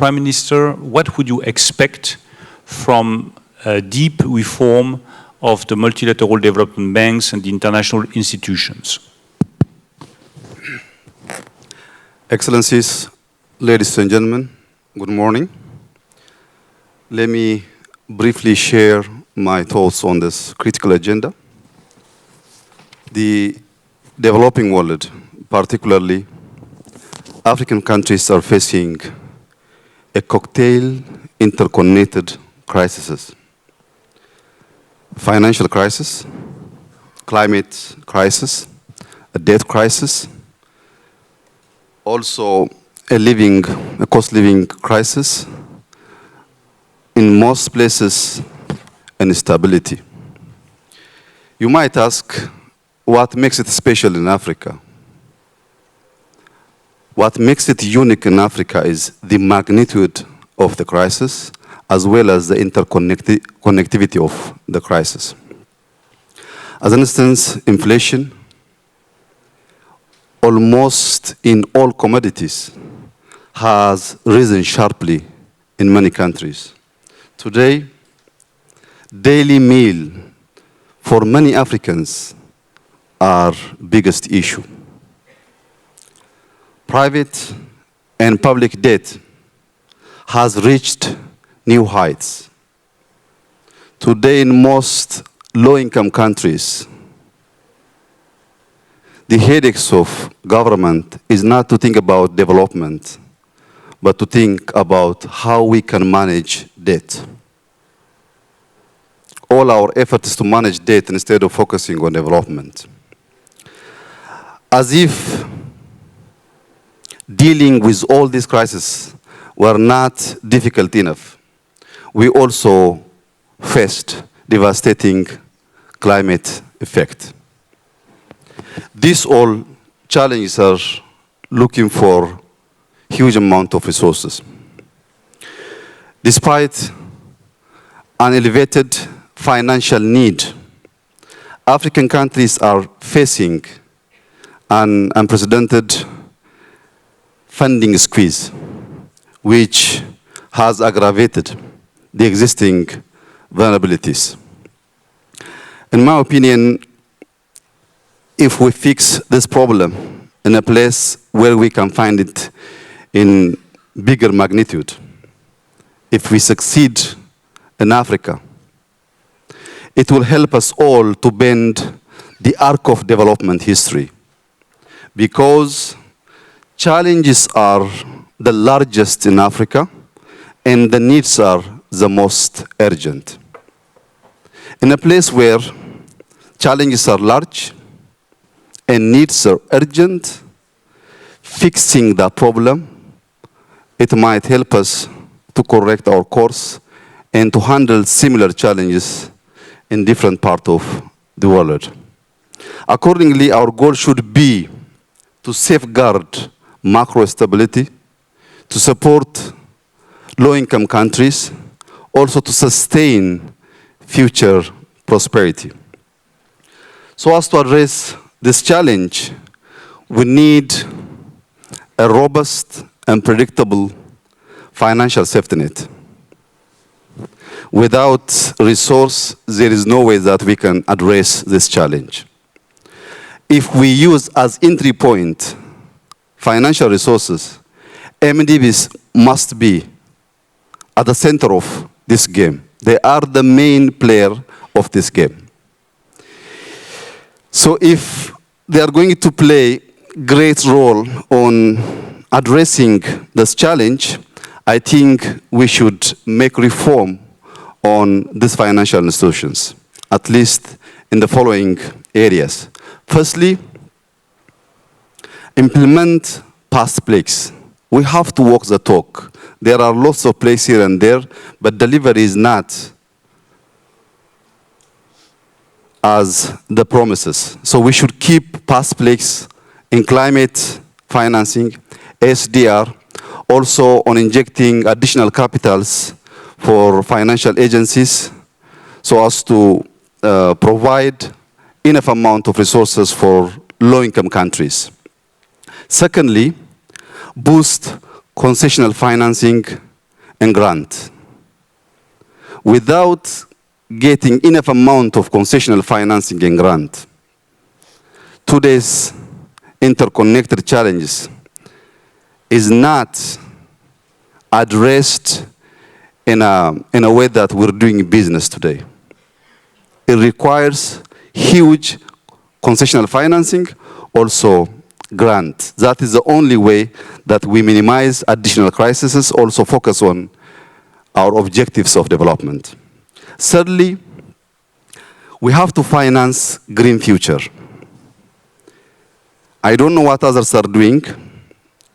Prime Minister, what would you expect from a deep reform of the multilateral development banks and the international institutions? Excellencies, ladies and gentlemen, good morning. Let me briefly share my thoughts on this critical agenda. The developing world, particularly African countries, are facing a cocktail interconnected crises. Financial crisis, climate crisis, a debt crisis, also a cost living crisis, in most places instability. You might ask, what makes it special in Africa? What makes it unique in Africa is the magnitude of the crisis as well as the interconnectivity of the crisis. As an instance, inflation, almost in all commodities, has risen sharply in many countries. Today, daily meal for many Africans are biggest issue. Private and public debt has reached new heights. Today in most low-income countries, the headaches of government is not to think about development, but to think about how we can manage debt. All our effort is to manage debt instead of focusing on development. As if dealing with all these crises were not difficult enough, we also faced devastating climate effect. These all challenges are looking for huge amount of resources. Despite an elevated financial need, African countries are facing an unprecedented funding squeeze, which has aggravated the existing vulnerabilities. In my opinion, if we fix this problem in a place where we can find it in bigger magnitude, if we succeed in Africa, it will help us all to bend the arc of development history, because challenges are the largest in Africa and the needs are the most urgent. In a place where challenges are large and needs are urgent, fixing the problem, it might help us to correct our course and to handle similar challenges in different parts of the world. Accordingly, our goal should be to safeguard macro stability, to support low-income countries, also to sustain future prosperity. So as to address this challenge, we need a robust and predictable financial safety net. Without resource, there is no way that we can address this challenge. If we use as entry point financial resources, MDBs must be at the center of this game. They are the main player of this game. So if they are going to play great role on addressing this challenge, I think we should make reform on these financial institutions, at least in the following areas. Firstly, implement past plays. We have to walk the talk. There are lots of plays here and there, but delivery is not as the promises. So we should keep past plays in climate financing, SDR, also on injecting additional capitals for financial agencies so as to provide enough amount of resources for low-income countries. Secondly, boost concessional financing and grant. Without getting enough amount of concessional financing and grant, today's interconnected challenges is not addressed in a way that we're doing business today. It requires huge concessional financing, also grant. That is the only way that we minimize additional crises, also focus on our objectives of development. Thirdly, we have to finance green future. I don't know what others are doing.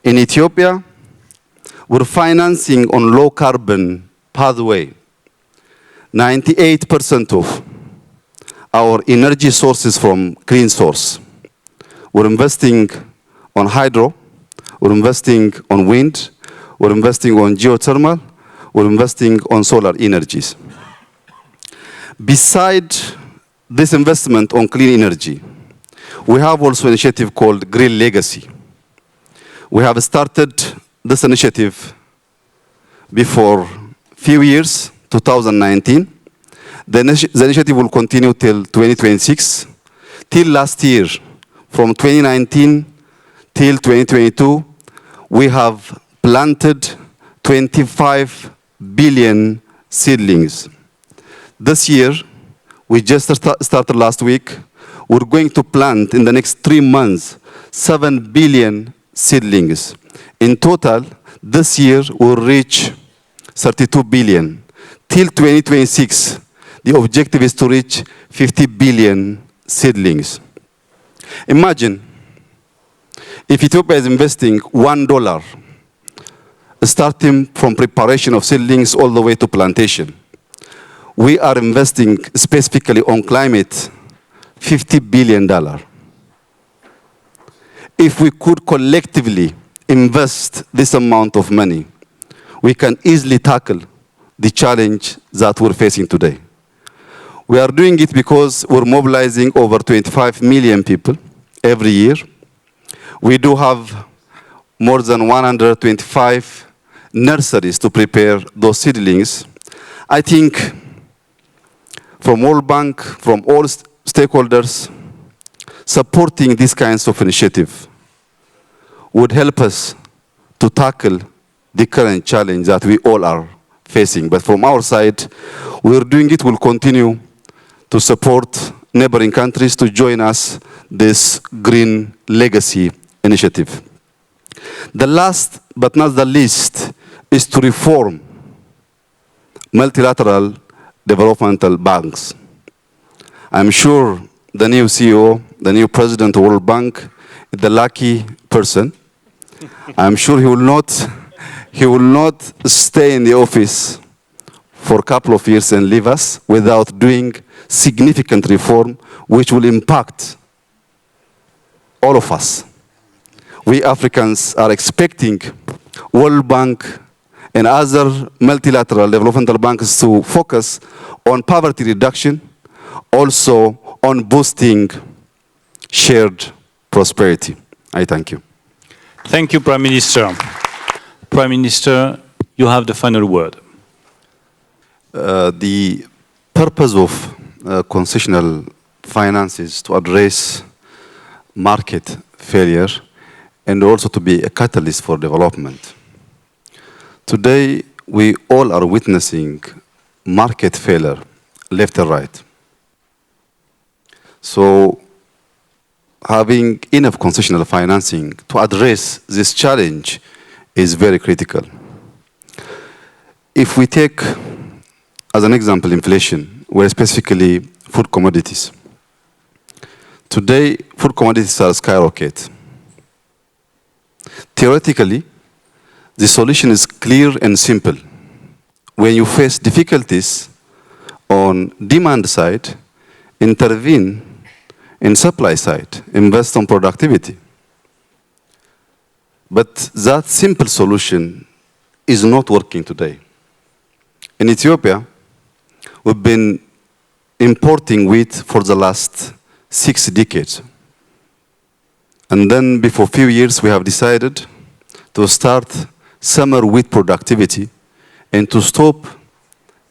In Ethiopia, we're financing on low carbon pathway. 98% of our energy sources from green source. We're investing on hydro, we're investing on wind, we're investing on geothermal, we're investing on solar energies. Beside this investment on clean energy, we have also an initiative called Green Legacy. We have started this initiative before few years, 2019. The initiative will continue till 2026. Till last year, from 2019 till 2022, we have planted 25 billion seedlings. This year, we just started last week, we're going to plant in the next 3 months 7 billion seedlings. In total, this year we'll reach 32 billion. Till 2026, the objective is to reach 50 billion seedlings. Imagine if Ethiopia is investing $1, starting from preparation of seedlings all the way to plantation. We are investing specifically on climate $50 billion. If we could collectively invest this amount of money, we can easily tackle the challenge that we're facing today. We are doing it because we're mobilizing over 25 million people every year. We do have more than 125 nurseries to prepare those seedlings. I think from World Bank, from all stakeholders, supporting these kinds of initiative would help us to tackle the current challenge that we all are facing. But from our side, we're doing it, we'll continue to support neighboring countries to join us this Green Legacy initiative. The last but not the least is to reform multilateral developmental banks. I'm sure the new CEO, the new president of World Bank, is the lucky person. I'm sure he will not stay in the office for a couple of years and leave us without doing significant reform which will impact all of us. We Africans are expecting World Bank and other multilateral developmental banks to focus on poverty reduction, also on boosting shared prosperity. I thank you. Thank you, Prime Minister. Prime Minister, you have the final word. The purpose of concessional finance is to address market failure and also to be a catalyst for development. Today, we all are witnessing market failure, left and right. So, having enough concessional financing to address this challenge is very critical. If we take, as an example, inflation, where specifically food commodities. Today, food commodities are skyrocketing. Theoretically, the solution is clear and simple. When you face difficulties on demand side, intervene in supply side, invest on productivity. But that simple solution is not working today. In Ethiopia, we've been importing wheat for the last 6 decades. And then before a few years, we have decided to start summer wheat productivity and to stop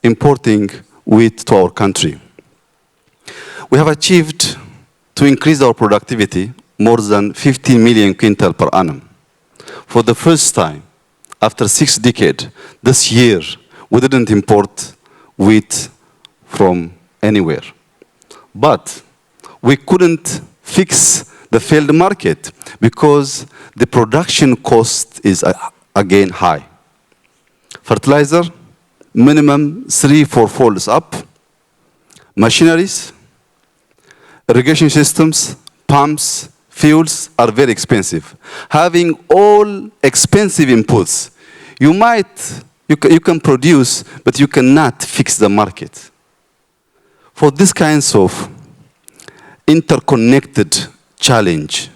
importing wheat to our country. We have achieved to increase our productivity more than 15 million quintal per annum. For the first time, after 6 decades, this year, we didn't import wheat from anywhere. But we couldn't fix the failed market because the production cost is again high. Fertilizer, minimum 3-4 folds up. Machineries, irrigation systems, pumps, fuels are very expensive. Having all expensive inputs, you can produce, but you cannot fix the market. For these kinds of interconnected challenge,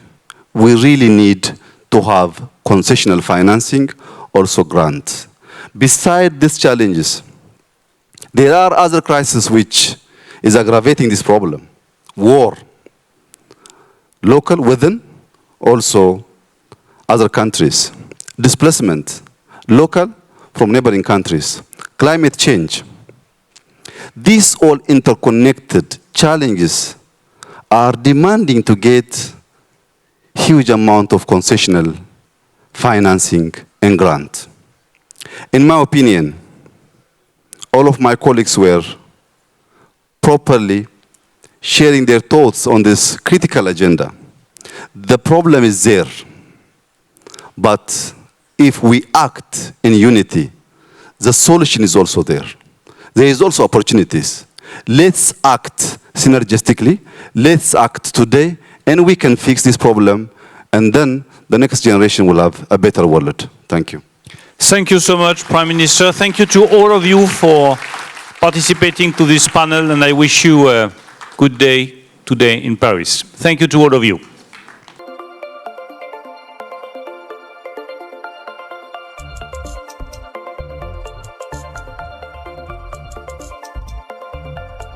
we really need to have concessional financing, also grants. Beside these challenges, there are other crises which is aggravating this problem. War, local within, also other countries. Displacement, local from neighboring countries. Climate change. These all interconnected challenges are demanding to get huge amount of concessional financing and grant. In my opinion, all of my colleagues were properly sharing their thoughts on this critical agenda. The problem is there, but if we act in unity, the solution is also there. There is also opportunities. Let's act synergistically. Let's act today, and we can fix this problem, and then the next generation will have a better world. Thank you. Thank you so much, Prime Minister. Thank you to all of you for participating to this panel, and I wish you a good day today in Paris. Thank you to all of you.